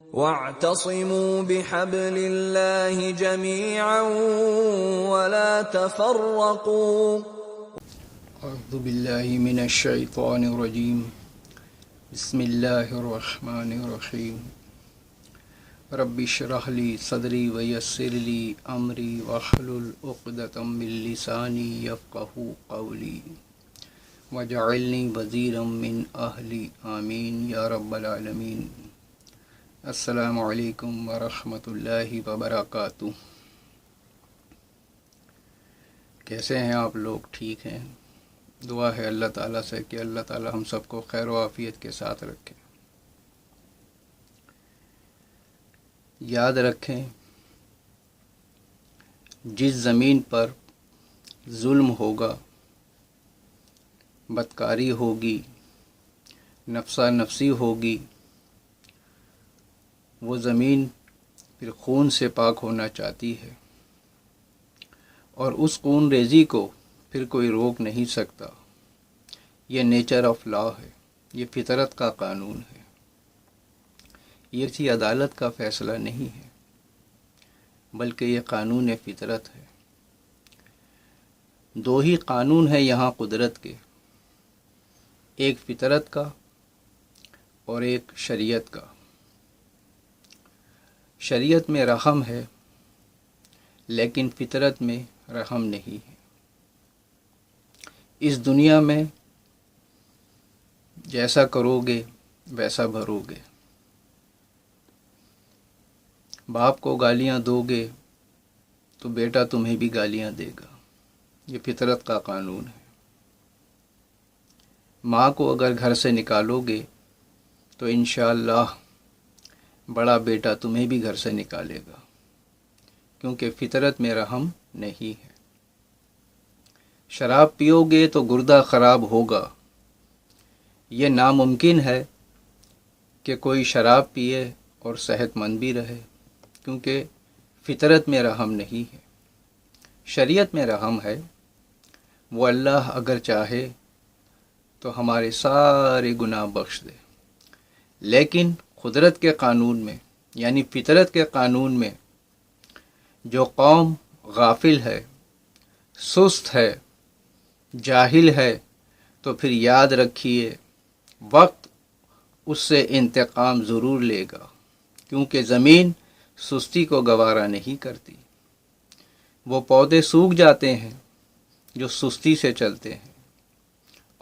وَاعْتَصِمُوا بِحَبْلِ اللَّهِ جَمِيعًا وَلَا تَفَرَّقُوا. اعوذ باللہ من الشیطان الرجیم. بسم اللہ الرحمن الرحیم. رب اشرح لی صدری ویسر لی امری واحلل عقدۃ من لسانی یفقہوا قولی واجعلنی وزیرا من اہلی آمین یا رب العالمین. السلام علیکم ورحمۃ اللہ وبرکاتہ. کیسے ہیں آپ لوگ؟ ٹھیک ہیں؟ دعا ہے اللہ تعالیٰ سے کہ اللہ تعالیٰ ہم سب کو خیر و عافیت کے ساتھ رکھے. یاد رکھیں، جس زمین پر ظلم ہوگا، بدکاری ہوگی، نفسا نفسی ہوگی، وہ زمین پھر خون سے پاک ہونا چاہتی ہے، اور اس خون ریزی کو پھر کوئی روک نہیں سکتا. یہ نیچر آف لا ہے، یہ فطرت کا قانون ہے. یہ کسی عدالت کا فیصلہ نہیں ہے، بلکہ یہ قانون فطرت ہے. دو ہی قانون ہیں یہاں قدرت کے، ایک فطرت کا اور ایک شریعت کا. شریعت میں رحم ہے، لیکن فطرت میں رحم نہیں ہے. اس دنیا میں جیسا کرو گے ویسا بھرو گے. باپ کو گالیاں دو گے تو بیٹا تمہیں بھی گالیاں دے گا. یہ فطرت کا قانون ہے. ماں کو اگر گھر سے نکالو گے تو انشاءاللہ بڑا بیٹا تمہیں بھی گھر سے نکالے گا، کیونکہ فطرت میں رحم نہیں ہے. شراب پیو گے تو گردہ خراب ہوگا. یہ ناممکن ہے کہ کوئی شراب پیے اور صحت مند بھی رہے، کیونکہ فطرت میں رحم نہیں ہے. شریعت میں رحم ہے. وہ اللہ اگر چاہے تو ہمارے سارے گناہ بخش دے، لیکن قدرت کے قانون میں، یعنی فطرت کے قانون میں، جو قوم غافل ہے، سست ہے، جاہل ہے، تو پھر یاد رکھیے وقت اس سے انتقام ضرور لے گا، کیونکہ زمین سستی کو گوارا نہیں کرتی. وہ پودے سوکھ جاتے ہیں جو سستی سے چلتے ہیں،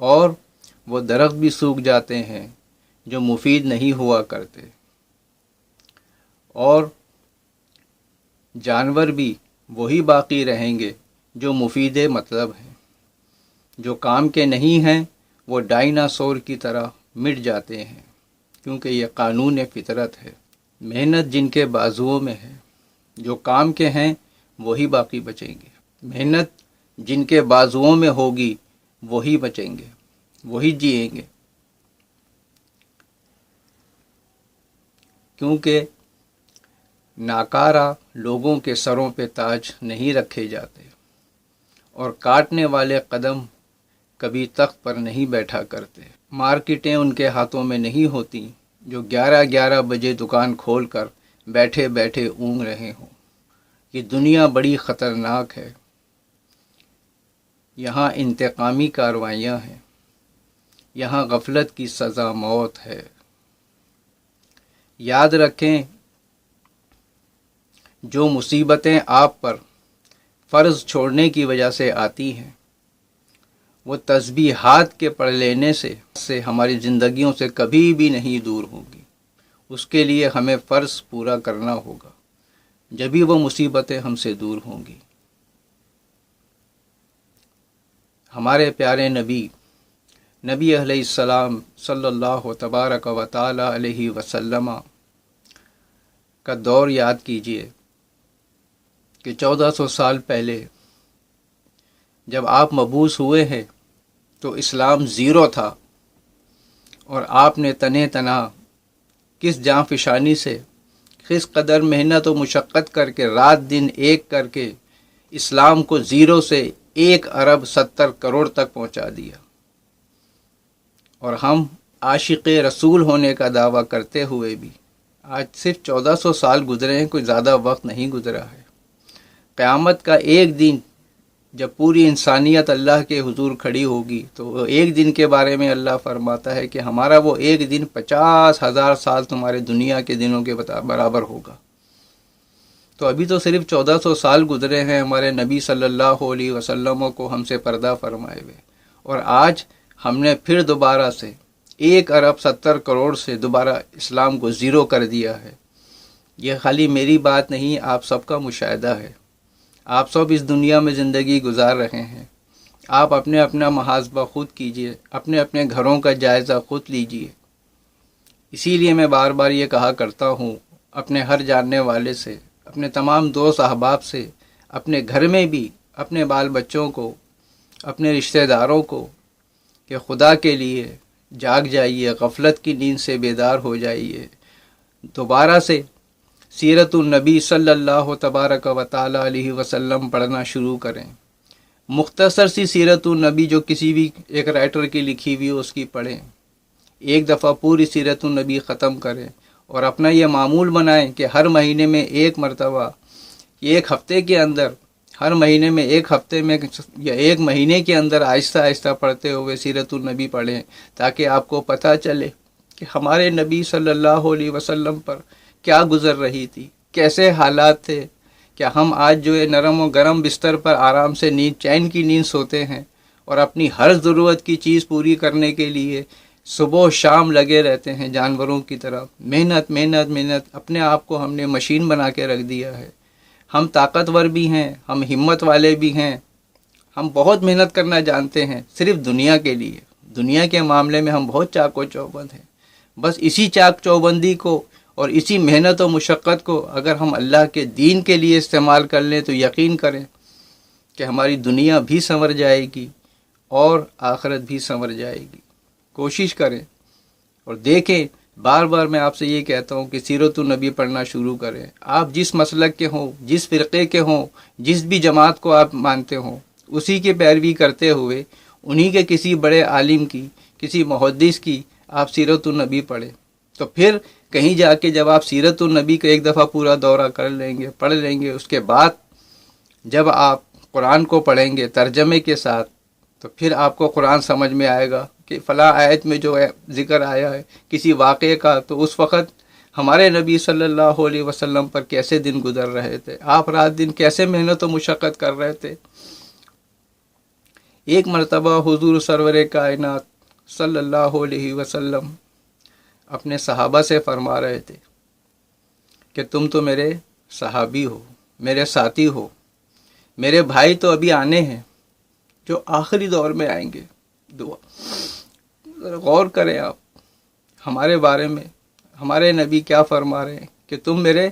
اور وہ درخت بھی سوکھ جاتے ہیں جو مفید نہیں ہوا کرتے، اور جانور بھی وہی باقی رہیں گے جو مفید مطلب ہیں. جو کام کے نہیں ہیں وہ ڈائناسور کی طرح مٹ جاتے ہیں، کیونکہ یہ قانون فطرت ہے. محنت جن کے بازوؤں میں ہے، جو کام کے ہیں وہی باقی بچیں گے. محنت جن کے بازوؤں میں ہوگی وہی بچیں گے، وہی جئیں گے. کیونکہ ناکارہ لوگوں کے سروں پہ تاج نہیں رکھے جاتے، اور کاٹنے والے قدم کبھی تخت پر نہیں بیٹھا کرتے. مارکیٹیں ان کے ہاتھوں میں نہیں ہوتی جو 11 بجے دکان کھول کر بیٹھے بیٹھے اونگ رہے ہوں. یہ دنیا بڑی خطرناک ہے. یہاں انتقامی کارروائیاں ہیں. یہاں غفلت کی سزا موت ہے. یاد رکھیں، جو مصیبتیں آپ پر فرض چھوڑنے کی وجہ سے آتی ہیں، وہ تسبیحات کے پڑھ لینے سے ہماری زندگیوں سے کبھی بھی نہیں دور ہوگی. اس کے لیے ہمیں فرض پورا کرنا ہوگا، جبھی وہ مصیبتیں ہم سے دور ہوں گی. ہمارے پیارے نبی علیہ السلام صلی اللہ تبارک و تعالی علیہ وسلم کا دور یاد کیجئے کہ 1400 سال پہلے جب آپ مبعوث ہوئے ہیں تو اسلام زیرو تھا، اور آپ نے تنے تنا کس جاں فشانی سے، کس قدر محنت و مشقت کر کے، رات دن ایک کر کے اسلام کو زیرو سے 1 ارب 70 کروڑ تک پہنچا دیا. اور ہم عاشق رسول ہونے کا دعویٰ کرتے ہوئے بھی آج صرف 1400 سال گزرے ہیں، کوئی زیادہ وقت نہیں گزرا ہے۔ قیامت کا ایک دن جب پوری انسانیت اللہ کے حضور کھڑی ہوگی تو وہ ایک دن کے بارے میں اللہ فرماتا ہے کہ ہمارا وہ ایک دن 50,000 سال تمہارے دنیا کے دنوں کے برابر ہوگا۔ تو ابھی تو صرف 1400 سال گزرے ہیں ہمارے نبی صلی اللہ علیہ وسلم کو ہم سے پردہ فرمائے ہوئے، اور آج ہم نے پھر دوبارہ سے 1,70,00,000,000 سے دوبارہ اسلام کو زیرو کر دیا ہے۔ یہ خالی میری بات نہیں، آپ سب کا مشاہدہ ہے۔ آپ سب اس دنیا میں زندگی گزار رہے ہیں۔ آپ اپنے اپنا محاسبہ خود کیجئے، اپنے اپنے گھروں کا جائزہ خود لیجئے۔ اسی لیے میں بار بار یہ کہا کرتا ہوں اپنے ہر جاننے والے سے، اپنے تمام دوست احباب سے، اپنے گھر میں بھی اپنے بال بچوں کو، اپنے رشتہ داروں کو، کہ خدا کے لیے جاگ جائیے، غفلت کی نیند سے بیدار ہو جائیے، دوبارہ سے سیرت النبی صلی اللہ تبارک و تعالی علیہ وسلم پڑھنا شروع کریں۔ مختصر سی سیرت النبی جو کسی بھی ایک رائٹر کی لکھی ہوئی اس کی پڑھیں، ایک دفعہ پوری سیرت النبی ختم کریں، اور اپنا یہ معمول بنائیں کہ ہر مہینے میں ایک مرتبہ، ایک ہفتے کے اندر، ہر مہینے میں ایک ہفتے میں یا ایک مہینے کے اندر آہستہ آہستہ پڑھتے ہوئے سیرت النبی پڑھیں، تاکہ آپ کو پتہ چلے کہ ہمارے نبی صلی اللہ علیہ وسلم پر کیا گزر رہی تھی، کیسے حالات تھے، کہ ہم آج جو ہے نرم و گرم بستر پر آرام سے نیند، چین کی نیند سوتے ہیں، اور اپنی ہر ضرورت کی چیز پوری کرنے کے لیے صبح و شام لگے رہتے ہیں جانوروں کی طرح، محنت محنت محنت، اپنے آپ کو ہم نے مشین بنا کے رکھ دیا ہے۔ ہم طاقتور بھی ہیں، ہم ہمت والے بھی ہیں، ہم بہت محنت کرنا جانتے ہیں، صرف دنیا کے لیے، دنیا کے معاملے میں ہم بہت چاق و چوبند ہیں۔ بس اسی چاق چوبندی کو اور اسی محنت و مشقت کو اگر ہم اللہ کے دین کے لیے استعمال کر لیں تو یقین کریں کہ ہماری دنیا بھی سنور جائے گی اور آخرت بھی سنور جائے گی۔ کوشش کریں اور دیکھیں، بار بار میں آپ سے یہ کہتا ہوں کہ سیرت النبی پڑھنا شروع کریں۔ آپ جس مسلک کے ہوں، جس فرقے کے ہوں، جس بھی جماعت کو آپ مانتے ہوں، اسی کی پیروی کرتے ہوئے انہی کے کسی بڑے عالم کی، کسی محدث کی آپ سیرت النبی پڑھیں، تو پھر کہیں جا کے جب آپ سیرت النبی کا ایک دفعہ پورا دورہ کر لیں گے، پڑھ لیں گے، اس کے بعد جب آپ قرآن کو پڑھیں گے ترجمے کے ساتھ، تو پھر آپ کو قرآن سمجھ میں آئے گا کہ فلاں آیت میں جو ذکر آیا ہے کسی واقعے کا، تو اس وقت ہمارے نبی صلی اللہ علیہ وسلم پر کیسے دن گزر رہے تھے، آپ رات دن کیسے محنت و مشقت کر رہے تھے۔ ایک مرتبہ حضور سرور کائنات صلی اللہ علیہ وسلم اپنے صحابہ سے فرما رہے تھے کہ تم تو میرے صحابی ہو، میرے ساتھی ہو، میرے بھائی تو ابھی آنے ہیں جو آخری دور میں آئیں گے۔ ذرا غور کریں آپ ہمارے بارے میں، ہمارے نبی کیا فرما رہے ہیں کہ تم میرے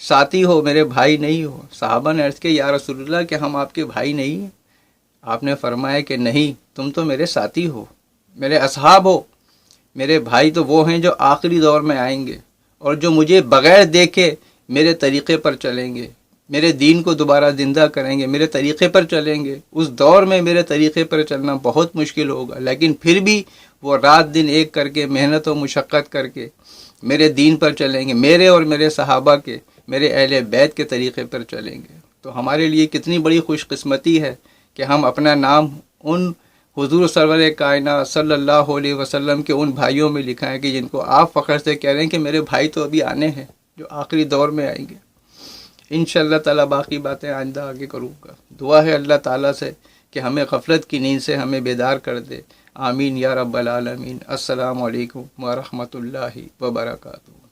ساتھی ہو، میرے بھائی نہیں ہو۔ صحابہ نے عرض کیا یا رسول اللہ کہ ہم آپ کے بھائی نہیں ہیں؟ آپ نے فرمایا کہ نہیں، تم تو میرے ساتھی ہو، میرے اصحاب ہو، میرے بھائی تو وہ ہیں جو آخری دور میں آئیں گے اور جو مجھے بغیر دیکھے میرے طریقے پر چلیں گے، میرے دین کو دوبارہ زندہ کریں گے، میرے طریقے پر چلیں گے۔ اس دور میں میرے طریقے پر چلنا بہت مشکل ہوگا، لیکن پھر بھی وہ رات دن ایک کر کے محنت و مشقت کر کے میرے دین پر چلیں گے، میرے اور میرے صحابہ کے، میرے اہل بیت کے طریقے پر چلیں گے۔ تو ہمارے لیے کتنی بڑی خوش قسمتی ہے کہ ہم اپنا نام ان حضور سرور کائنات صلی اللہ علیہ وسلم کے ان بھائیوں میں لکھا ہے کہ جن کو آپ فخر سے کہہ رہے ہیں کہ میرے بھائی تو ابھی آنے ہیں جو آخری دور میں آئیں گے۔ انشاءاللہ تعالیٰ باقی باتیں آئندہ آگے کروں گا۔ دعا ہے اللہ تعالیٰ سے کہ ہمیں غفلت کی نیند سے ہمیں بیدار کر دے۔ آمین یا رب العالمین۔ السلام علیکم ورحمۃ اللہ وبرکاتہ۔